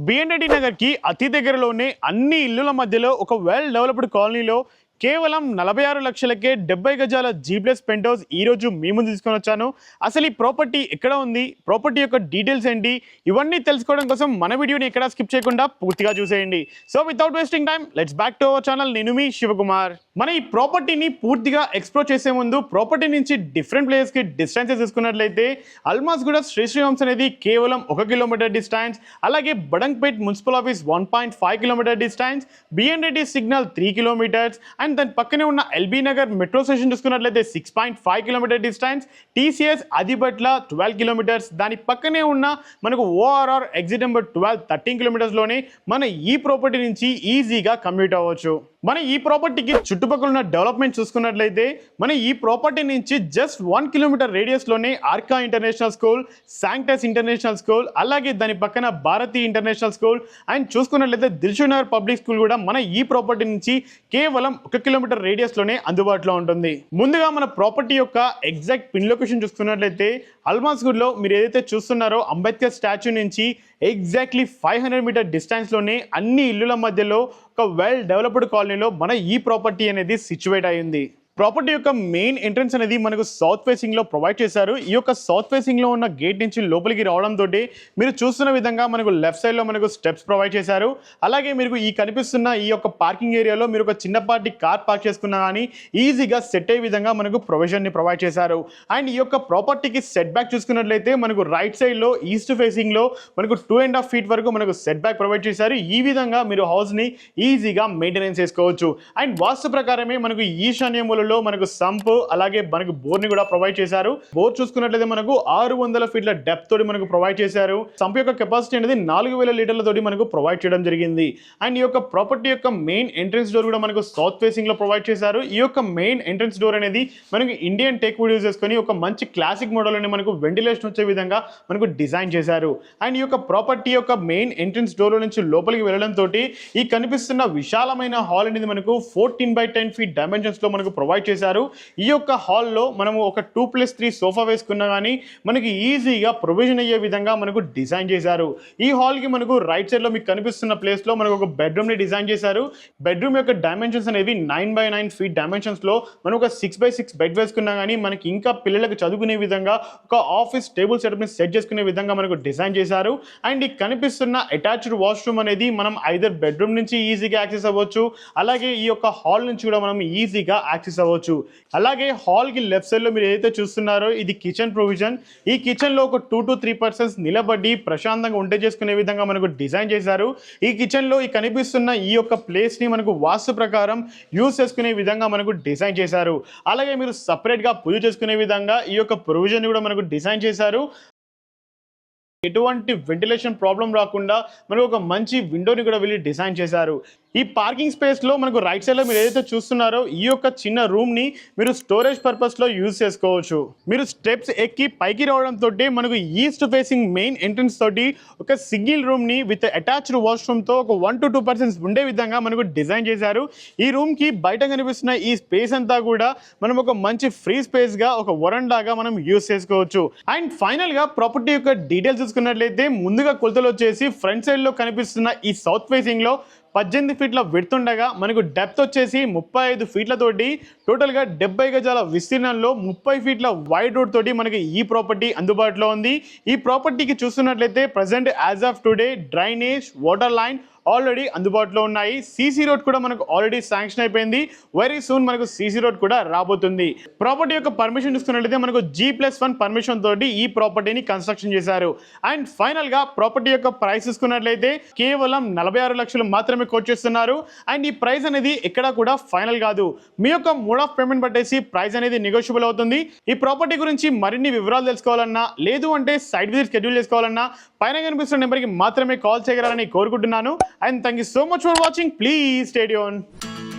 B N Reddy నగర్కి అతి దగ్గరలోనే అన్ని ఇల్లుల మధ్యలో ఒక వెల్ డెవలప్డ్ కాలనీలో కేవలం 46 లక్షలకే 70 గజాల G+ పెంట్ హౌస్ ఈ రోజు మీ ముందు తీసుకొని వచ్చాను. అసలు ఈ ప్రాపర్టీ ఎక్కడ ఉంది, ప్రాపర్టీ యొక్క డీటెయిల్స్ ఏంటి, ఇవన్నీ తెలుసుకోవడం కోసం మన వీడియోని ఎక్కడ స్కిప్ చేయకుండా పూర్తిగా చూసేయండి. So without wasting time let's back to our channel. నేను మీ శివకుమార్. మన ఈ ప్రాపర్టీని పూర్తిగా ఎక్స్ప్లోర్ చేసే ముందు ప్రాపర్టీ నుంచి డిఫరెంట్ ప్లేసెస్కి డిస్టెన్సెస్ తీసుకున్నట్లయితే అల్మాస్గూడ శ్రీ హోమ్స్ అనేది కేవలం 1 కిలోమీటర్ డిస్టెన్స్, అలాగే Badangpet municipal office 1.5 kilometre distance, BN Reddy signal 3 kilometres and దాని పక్కనే ఉన్న ఎల్బీ నగర్ మెట్రో స్టేషన్ చూసుకున్నట్లయితే 6.5 kilometre distance, TCS Adibatla 12 kilometres, దాని పక్కనే ఉన్న మనకు ఓఆర్ఆర్ ఎగ్జిట్ నెంబర్ 12 13 కిలోమీటర్స్లోనే మన ఈ ప్రాపర్టీ నుంచి ఈజీగా కమ్యూట్ అవ్వచ్చు. మన ఈ ప్రాపర్టీకి చుట్టుపక్కల ఉన్న డెవలప్మెంట్ చూసుకున్నట్లయితే మన ఈ ప్రాపర్టీ నుంచి జస్ట్ 1 కిలోమీటర్ రేడియస్లోనే Arka International School, Sanctus International School, అలాగే దాని పక్కన భారతి ఇంటర్నేషనల్ స్కూల్ అండ్ చూసుకున్నట్లయితే దిల్షుక్ నగర్ పబ్లిక్ స్కూల్ కూడా మన ఈ ప్రాపర్టీ నుంచి కేవలం 1 కిలోమీటర్ రేడియస్లోనే అందుబాటులో ఉంటుంది. ముందుగా మన ప్రాపర్టీ యొక్క ఎగ్జాక్ట్ పిన్ లొకేషన్ చూసుకున్నట్లయితే అల్మాస్గూడ్లో మీరు ఏదైతే చూస్తున్నారో అంబేద్కర్ స్టాచ్యూ నుంచి ఎగ్జాక్ట్లీ 500 మీటర్ డిస్టెన్స్లోనే అన్ని ఇల్లుల మధ్యలో ఒక వెల్ డెవలప్డ్ కాలనీలో మన ఈ ప్రాపర్టీ అనేది సిచ్యువేట్ అయ్యింది. ప్రాపర్టీ యొక్క మెయిన్ ఎంట్రన్స్ అనేది మనకు సౌత్ ఫేసింగ్లో ప్రొవైడ్ చేశారు. ఈ యొక్క సౌత్ ఫేసింగ్లో ఉన్న గేట్ నుంచి లోపలికి రావడంతో మీరు చూస్తున్న విధంగా మనకు లెఫ్ట్ సైడ్లో మనకు స్టెప్స్ ప్రొవైడ్ చేశారు. అలాగే మీరు ఈ కనిపిస్తున్న ఈ యొక్క పార్కింగ్ ఏరియాలో మీరు ఒక చిన్నపాటి కార్ పార్క్ చేసుకున్నా కానీ ఈజీగా సెట్ అయ్యే విధంగా మనకు ప్రొవిజన్ని ప్రొవైడ్ చేశారు. అండ్ ఈ యొక్క ప్రాపర్టీకి సెట్ బ్యాక్ చూసుకున్నట్లయితే మనకు రైట్ సైడ్లో ఈస్ట్ ఫేసింగ్లో మనకు 2.5 ఫీట్ వరకు మనకు సెట్ బ్యాక్ ప్రొవైడ్ చేశారు. ఈ విధంగా మీరు హౌస్ని ఈజీగా మెయింటెనెన్స్ చేసుకోవచ్చు. అండ్ వాస్తు ప్రకారమే మనకు ఈశాన్య మూలలో మనకు సంప్ అలాగే మనకు బోర్ ని కూడా ప్రొవైడ్ చేశారు. బోర్ చూసుకున్నట్లయితే మనకు 600 ఫీట్ల డెప్త్ తోటి మనకు ప్రొవైడ్ చేశారు. సంప్ యొక్క కెపాసిటీ అనేది 4000 లీటర్ల తోటి మనకు ప్రొవైడ్ చేయడం జరిగింది. అండ్ ఈ యొక్క ప్రాపర్టీ యొక్క మెయిన్ ఎంట్రన్స్ డోర్ కూడా మనకు సౌత్ ఫేసింగ్ లో ప్రొవైడ్ చేశారు. ఈ యొక్క మెయిన్ ఎంట్రన్స్ డోర్ అనేది మనకు ఇండియన్ టెక్ వుడ్ యూజ్ చేసుకొని ఒక మంచి క్లాసిక్ మోడల్ అని మనకు వెంటిలేషన్ వచ్చే విధంగా మనకు డిజైన్ చేశారు. అండ్ ఈ యొక్క ప్రాపర్టీ యొక్క మెయిన్ ఎంట్రన్స్ డోర్ నుంచి లోపలికి వెళ్ళడంతో ఈ కనిపిస్తున్న విశాలమైన హాల్ అనేది మనకు 14/10 ఫీట్ డైమెన్షన్స్ లో మనకు ప్రొవైడ్ చేశారు. ఈ యొక్క హాల్లో మనము ఒక 2+3 సోఫా వేసుకున్నా కానీ మనకి ఈజీగా ప్రొవిజన్ అయ్యే విధంగా మనకు డిజైన్ చేశారు. ఈ హాల్కి మనకు రైట్ సైడ్లో మీకు కనిపిస్తున్న ప్లేస్లో మనకు ఒక బెడ్రూమ్ని డిజైన్ చేశారు. బెడ్రూమ్ యొక్క డైమెన్షన్స్ అనేవి 9/9 ఫీట్ డైమెన్షన్స్లో మనం ఒక 6x6 బెడ్ వేసుకున్నా కానీ మనకి ఇంకా పిల్లలకు చదువుకునే విధంగా ఒక ఆఫీస్ టేబుల్ సెటప్ని సెట్ చేసుకునే విధంగా మనకు డిజైన్ చేశారు. అండ్ ఈ కనిపిస్తున్న అటాచ్డ్ వాష్రూమ్ అనేది మనం ఐదర్ బెడ్రూమ్ నుంచి ఈజీగా యాక్సెస్ అవ్వచ్చు, అలాగే ఈ యొక్క హాల్ నుంచి కూడా మనం ఈజీగా యాక్సెస్ అవ్వచ్చు. అలాగే హాల్ కి లెఫ్ట్ సైడ్ లో మీరు ఏదైతే చూస్తున్నారో ఇది కిచెన్ ప్రొవిజన్. ఈ కిచెన్ లో ఒక 2 to 3 పర్సన్స్ నిలబడి ప్రశాంతంగా వంట చేసుకునే విధంగా మనకు డిజైన్ చేశారు. ఈ కిచెన్ లో ఈ కనిపిస్తున్న ఈ యొక్క ప్లేస్ ని మనకు వాస్తు ప్రకారం యూజ్ చేసుకునే విధంగా మనకు డిజైన్ చేశారు. అలాగే మీరు సపరేట్ గా పూజ చేసుకునే విధంగా ఈ యొక్క ప్రొవిజన్ కూడా మనకు డిజైన్ చేశారు. ఎటువంటి వెంటిలేషన్ ప్రాబ్లం రాకుండా మనకు ఒక మంచి విండోని కూడా వెళ్ళి డిజైన్ చేశారు. ఈ పార్కింగ్ స్పేస్లో మనకు రైట్ సైడ్లో మీరు ఏదైతే చూస్తున్నారో ఈ యొక్క చిన్న రూమ్ని మీరు స్టోరేజ్ పర్పస్లో యూజ్ చేసుకోవచ్చు. మీరు స్టెప్స్ ఎక్కి పైకి రావడంతో మనకు ఈస్ట్ ఫేసింగ్ మెయిన్ ఎంట్రన్స్ తోటి ఒక సింగిల్ రూమ్ని విత్ అటాచ్డ్ వాష్రూమ్తో ఒక 1 to 2 పర్సన్స్ ఉండే విధంగా మనకు డిజైన్ చేశారు. ఈ రూమ్కి బయట కనిపిస్తున్న ఈ స్పేస్ అంతా కూడా మనం ఒక మంచి ఫ్రీ స్పేస్గా ఒక వరండాగా మనం యూజ్ చేసుకోవచ్చు. అండ్ ఫైనల్గా ప్రాపర్టీ యొక్క డీటెయిల్స్ చూసుకున్నట్లయితే ముందుగా కొలతలు వచ్చేసి ఫ్రంట్ సైడ్లో కనిపిస్తున్న ఈ సౌత్ ఫేసింగ్లో 18 ఫీట్ల విడ్త్ ఉండగా మనకు డెప్త్ వచ్చేసి 35 ఫీట్లతోటి టోటల్గా 70 గజాల విస్తీర్ణంలో 30 ఫీట్ల వైడ్ రోడ్ తోటి మనకి ఈ ప్రాపర్టీ అందుబాటులో ఉంది. ఈ ప్రాపర్టీకి చూస్తున్నట్లయితే present as of today drainage, water line already అందుబాటులో ఉన్నాయి. సీసీ రోడ్ కూడా మనకు ఆల్రెడీ శాంక్షన్ అయిపోయింది. వెరీ సూన్ మనకు సీసీ రోడ్ కూడా రాబోతుంది. ప్రాపర్టీ యొక్క పర్మిషన్ చూసుకున్నట్లయితే మనకు G+1 పర్మిషన్ తోటి ఈ ప్రాపర్టీని కన్స్ట్రక్షన్ చేశారు. అండ్ ఫైనల్ గా ప్రాపర్టీ యొక్క ప్రైస్ చూసుకున్నట్లయితే కేవలం 46 లక్షలు మాత్రమే కోట్ చేస్తున్నారు. అండ్ ఈ ప్రైస్ అనేది ఎక్కడ కూడా ఫైనల్ కాదు. మీ యొక్క మోడ్ ఆఫ్ పేమెంట్ బట్టేసి ప్రైస్ అనేది నెగోషియబుల్ అవుతుంది. ఈ ప్రాపర్టీ గురించి మరిన్ని వివరాలు తెలుసుకోవాలన్నా లేదు అంటే సైట్ విజిట్ షెడ్యూల్ చేసుకోవాలన్నా పైన కనిపిస్తున్న నెంబర్కి మాత్రమే కాల్ చేయగలరని కోరుకుంటున్నాను. And thank you so much for watching. Please stay tuned.